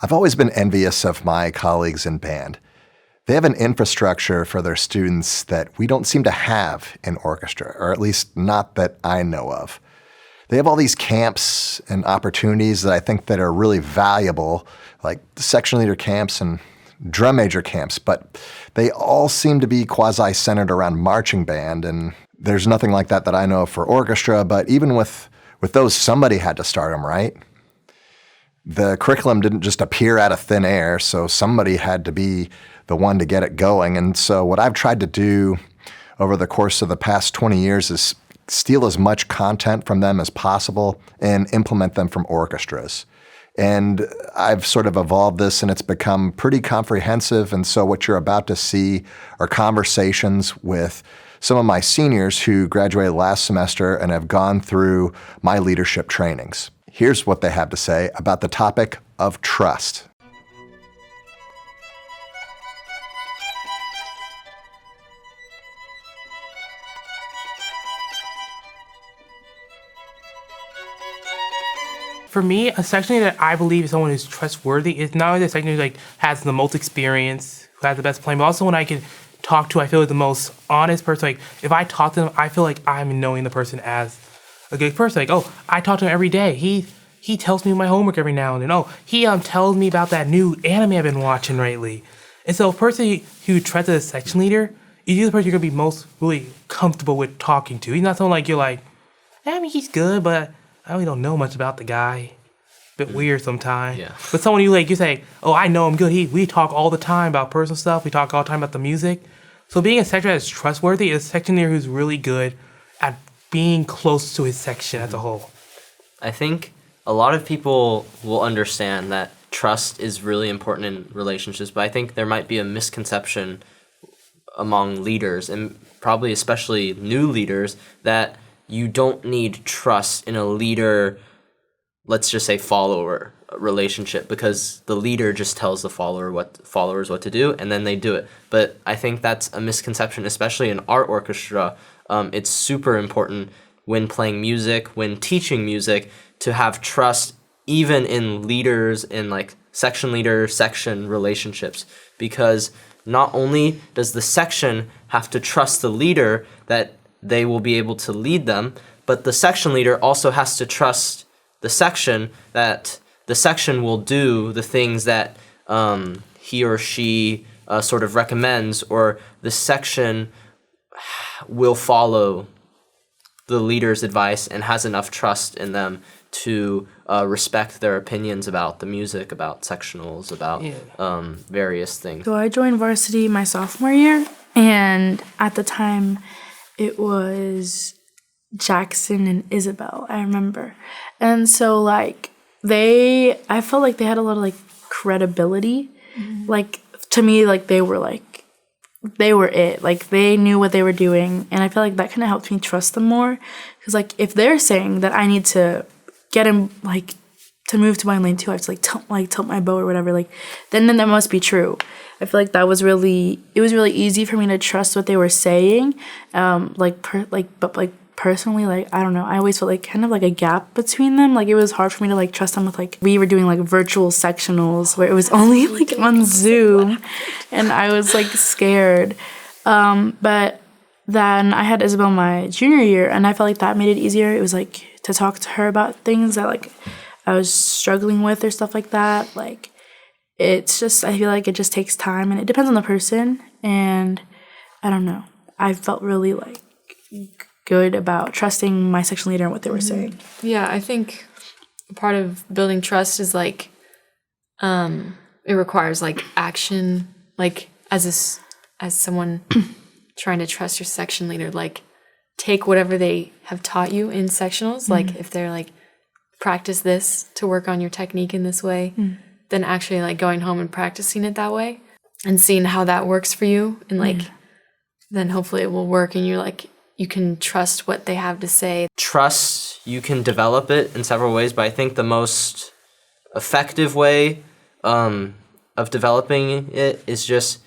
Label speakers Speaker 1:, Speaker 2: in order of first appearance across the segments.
Speaker 1: I've always been envious of my colleagues in band. They have an infrastructure for their students that we don't seem to have in orchestra, or at least not that I know of. They have all these camps and opportunities that I think that are really valuable, like section leader camps and drum major camps, but they all seem to be quasi-centered around marching band, and there's nothing like that I know of for orchestra, but even with those, somebody had to start them, right? The curriculum didn't just appear out of thin air, so somebody had to be the one to get it going. And so what I've tried to do over the course of the past 20 years is steal as much content from them as possible and implement them from orchestras. And I've sort of evolved this, and it's become pretty comprehensive. And so what you're about to see are conversations with some of my seniors who graduated last semester and have gone through my leadership trainings. Here's what they have to say about the topic of trust.
Speaker 2: For me, a section leader that I believe is someone who's trustworthy is not only the section leader who has the most experience, who has the best playing, but also one I can talk to. I feel like the most honest person. Like if I talk to them, I feel like I'm knowing the person as a good person. Like, oh, I talk to him every day. He tells me my homework every now and then. Oh, he tells me about that new anime I've been watching lately. And so a person who trusts as a section leader is usually the person you're gonna be most really comfortable with talking to. He's not someone like you're like, I mean, he's good, but I really don't know much about the guy. Bit weird sometimes. Yeah. But someone you say, oh, I know him good. We talk all the time about personal stuff. We talk all the time about the music. So being a section that's trustworthy is a section leader who's really good at being close to his section as a whole.
Speaker 3: I think a lot of people will understand that trust is really important in relationships, but I think there might be a misconception among leaders, and probably especially new leaders, that you don't need trust in a leader, let's just say follower relationship, because the leader just tells the followers what to do, and then they do it. But I think that's a misconception, especially in our orchestra. It's super important when playing music, when teaching music, to have trust even in leaders, in like section relationships, because not only does the section have to trust the leader that they will be able to lead them, but the section leader also has to trust the section that the section will do the things that he or she sort of recommends, or the section will follow the leader's advice and has enough trust in them to respect their opinions about the music, about sectionals, about various things.
Speaker 4: So I joined varsity my sophomore year, and at the time it was Jackson and Isabel, I remember. And so I felt like they had a lot of credibility. Mm-hmm. Like to me, they were it. Like they knew what they were doing, and I feel like that kind of helped me trust them more. Because if they're saying that I need to get him to move to my lane too, I have to tilt my bow or whatever. Then that must be true. I feel like it was really easy for me to trust what they were saying. Personally, I don't know, I always felt kind of a gap between them. It was hard for me to trust them with we were doing virtual sectionals where it was only on Zoom, and I was scared. But then I had Isabel my junior year, and I felt like that made it easier. It was to talk to her about things that I was struggling with or stuff like that. It's just, I feel like it just takes time, and it depends on the person, and I don't know. I felt really good about trusting my section leader and what they were saying.
Speaker 5: Yeah, I think part of building trust is it requires action, as someone trying to trust your section leader, take whatever they have taught you in sectionals, if they're practice this to work on your technique in this way, then actually going home and practicing it that way and seeing how that works for you, and then hopefully it will work, and you're you can trust what they have to say.
Speaker 3: Trust, you can develop it in several ways, but I think the most effective way of developing it is just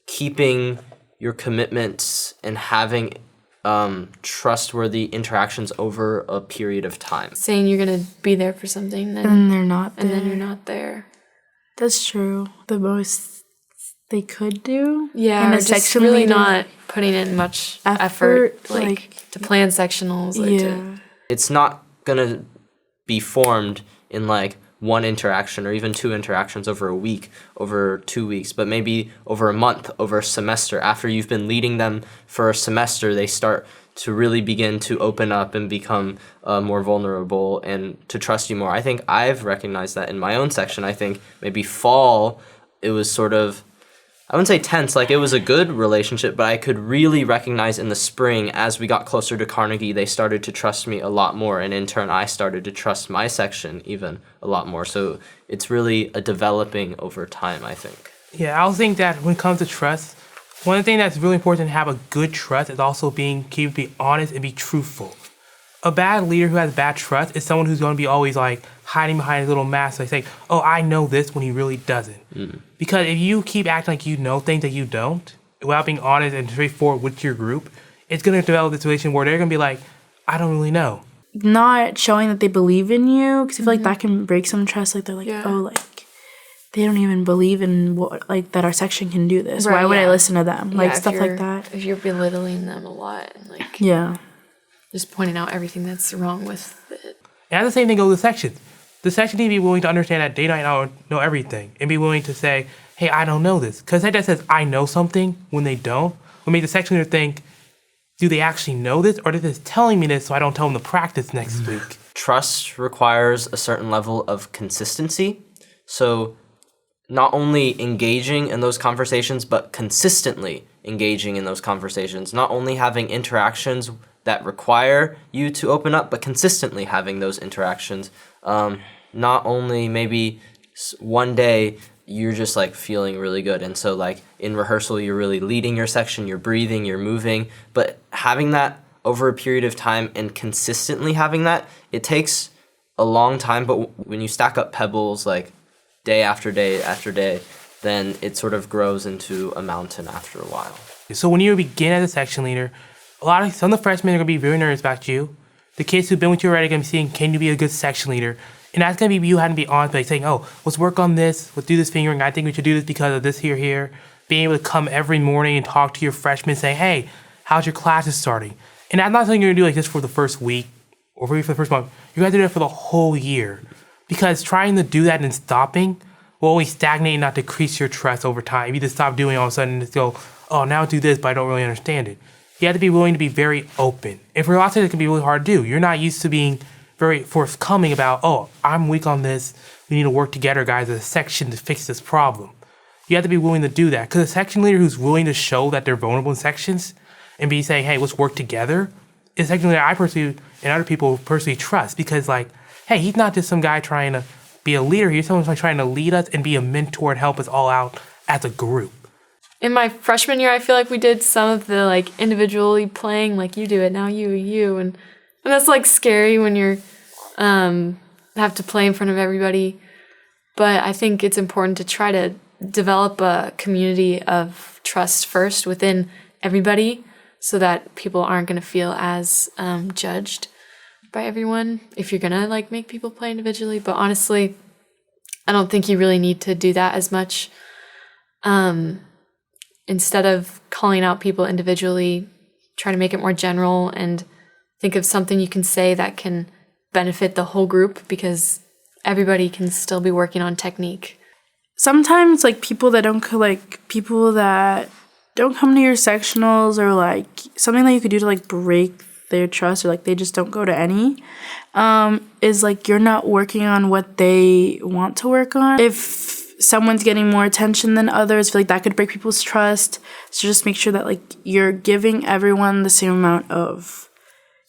Speaker 3: keeping your commitments and having trustworthy interactions over a period of time.
Speaker 5: Saying you're going to be there for something,
Speaker 4: and they're not there.
Speaker 5: And then you're not there.
Speaker 4: That's true. The most they could do.
Speaker 5: Yeah,
Speaker 4: and
Speaker 5: or
Speaker 4: a
Speaker 5: just
Speaker 4: section
Speaker 5: really
Speaker 4: leader
Speaker 5: not putting in much effort, like to plan sectionals. Or
Speaker 4: yeah.
Speaker 5: to,
Speaker 3: It's not gonna be formed in like one interaction or even two interactions over a week, over 2 weeks, but maybe over a month, over a semester. After you've been leading them for a semester, they start to really begin to open up and become more vulnerable and to trust you more. I think I've recognized that in my own section. I think maybe fall, it was sort of, I wouldn't say tense, like it was a good relationship, but I could really recognize in the spring as we got closer to Carnegie, they started to trust me a lot more. And in turn, I started to trust my section even a lot more. So it's really a developing over time, I think.
Speaker 2: Yeah, I also think that when it comes to trust, one thing that's really important to have a good trust is also keep be honest and be truthful. A bad leader who has bad trust is someone who's going to be always like hiding behind a little mask. Like saying, "Oh, I know this," when he really doesn't. Because if you keep acting like you know things that you don't, without being honest and straightforward with your group, it's going to develop a situation where they're going to be like, "I don't really know."
Speaker 4: Not showing that they believe in you, because I feel like that can break some trust. Like they're like,
Speaker 5: Yeah.
Speaker 4: oh, like they don't even believe in what, like that our section can do this. Why would I listen to them? Like
Speaker 5: if
Speaker 4: stuff like
Speaker 5: you're-
Speaker 4: that.
Speaker 5: If you're belittling them a lot and like
Speaker 4: Yeah.
Speaker 5: just pointing out everything that's wrong with it.
Speaker 2: And the same thing goes with sections. The section need to be willing to understand that they don't know everything and be willing to say, "Hey, I don't know this." Because that says, "I know something," when they don't, will make the section leader think, do they actually know this, or are they just telling me this so I don't tell them to practice next week?
Speaker 3: Trust requires a certain level of consistency. So not only engaging in those conversations, but consistently engaging in those conversations. Not only having interactions that require you to open up, but consistently having those interactions. Not only maybe one day you're just like feeling really good, and so like in rehearsal you're really leading your section, you're breathing, you're moving, but having that over a period of time and consistently having that, it takes a long time, but when you stack up pebbles like day after day after day, then it sort of grows into a mountain after a while.
Speaker 2: So when you begin as a section leader, some of the freshmen are going to be very nervous about you. The kids who've been with you already are going to be saying, can you be a good section leader? And that's going to be you having to be honest, like saying, oh, let's work on this. Let's do this fingering. I think we should do this because of this here. Being able to come every morning and talk to your freshmen, saying, hey, how's your classes starting? And that's not something you're going to do like just for the first week or maybe for the first month. You're going to do that for the whole year. Because trying to do that and stopping will only stagnate and not decrease your trust over time. If you just stop doing it all of a sudden and just go, oh, now do this, but I don't really understand it. You have to be willing to be very open. And for lots of it can be really hard to do. You're not used to being very forthcoming about, oh, I'm weak on this. We need to work together, guys, as a section to fix this problem. You have to be willing to do that. Because a section leader who's willing to show that they're vulnerable in sections and be saying, hey, let's work together, is a section leader I personally and other people personally trust. Because, like, hey, he's not just some guy trying to be a leader. He's someone who's trying to lead us and be a mentor and help us all out as a group.
Speaker 5: In my freshman year, I feel like we did some of the like individually playing, like you do it now, you, and that's like scary when you're have to play in front of everybody. But I think it's important to try to develop a community of trust first within everybody, so that people aren't going to feel as judged by everyone if you're gonna like make people play individually. But honestly, I don't think you really need to do that as much. Instead of calling out people individually, try to make it more general and think of something you can say that can benefit the whole group, because everybody can still be working on technique.
Speaker 4: Sometimes like people that don't come to your sectionals, or like something that you could do to like break their trust, or like they just don't go to any, is like you're not working on what they want to work on. If someone's getting more attention than others, I feel like that could break people's trust. So just make sure that like you're giving everyone the same amount of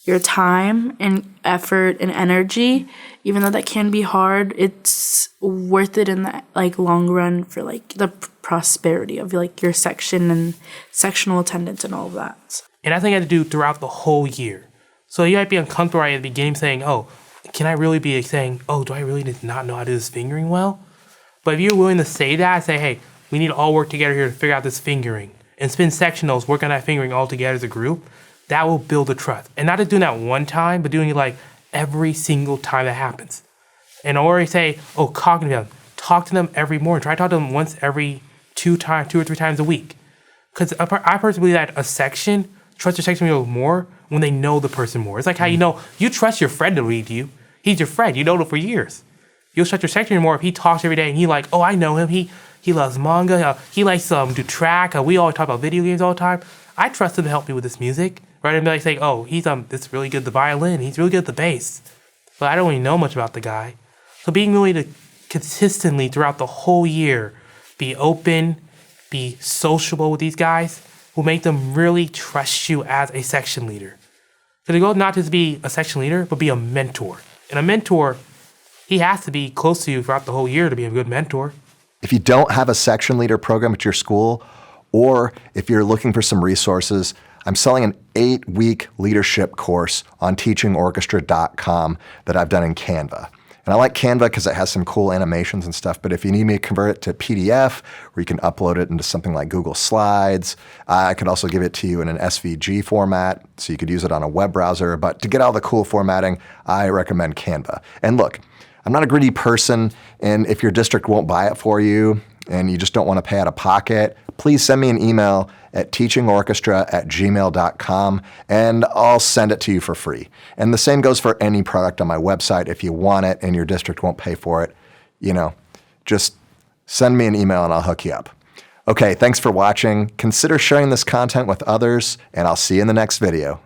Speaker 4: your time and effort and energy. Even though that can be hard, it's worth it in the like long run for like the prosperity of like your section and sectional attendance and all of that.
Speaker 2: And that's something you have to do throughout the whole year. So you might be uncomfortable right at the beginning saying, oh, can I really be saying, oh, do I really just not know how to do this fingering well? But if you're willing to say that, say, hey, we need to all work together here to figure out this fingering and spend sectionals, work on that fingering all together as a group, that will build the trust. And not just doing that one time, but doing it like every single time that happens. And already say, oh, cognitive, talk to them every morning. Try to talk to them once every 2 or 3 times a week. Because I personally believe that a section, trust your section leader more when they know the person more. It's like how you trust your friend to lead you. He's your friend. You know him for years. You'll trust your section leader more if he talks every day and he like, oh, I know him. He loves manga. He likes do track. We always talk about video games all the time. I trust him to help me with this music. Right? And like saying, oh, he's this really good at the violin. He's really good at the bass. But I don't really know much about the guy. So being willing to consistently throughout the whole year be open, be sociable with these guys will make them really trust you as a section leader. So the goal is not just be a section leader, but be a mentor. And a mentor, he has to be close to you throughout the whole year to be a good mentor.
Speaker 1: If you don't have a section leader program at your school, or if you're looking for some resources, I'm selling an 8-week leadership course on teachingorchestra.com that I've done in Canva. And I like Canva because it has some cool animations and stuff, but if you need me to convert it to PDF, where you can upload it into something like Google Slides, I could also give it to you in an SVG format, so you could use it on a web browser. But to get all the cool formatting, I recommend Canva. And look, I'm not a greedy person, and if your district won't buy it for you, and you just don't want to pay out of pocket, please send me an email at teachingorchestra@gmail.com, and I'll send it to you for free. And the same goes for any product on my website. If you want it and your district won't pay for it, just send me an email and I'll hook you up. Okay, thanks for watching. Consider sharing this content with others, and I'll see you in the next video.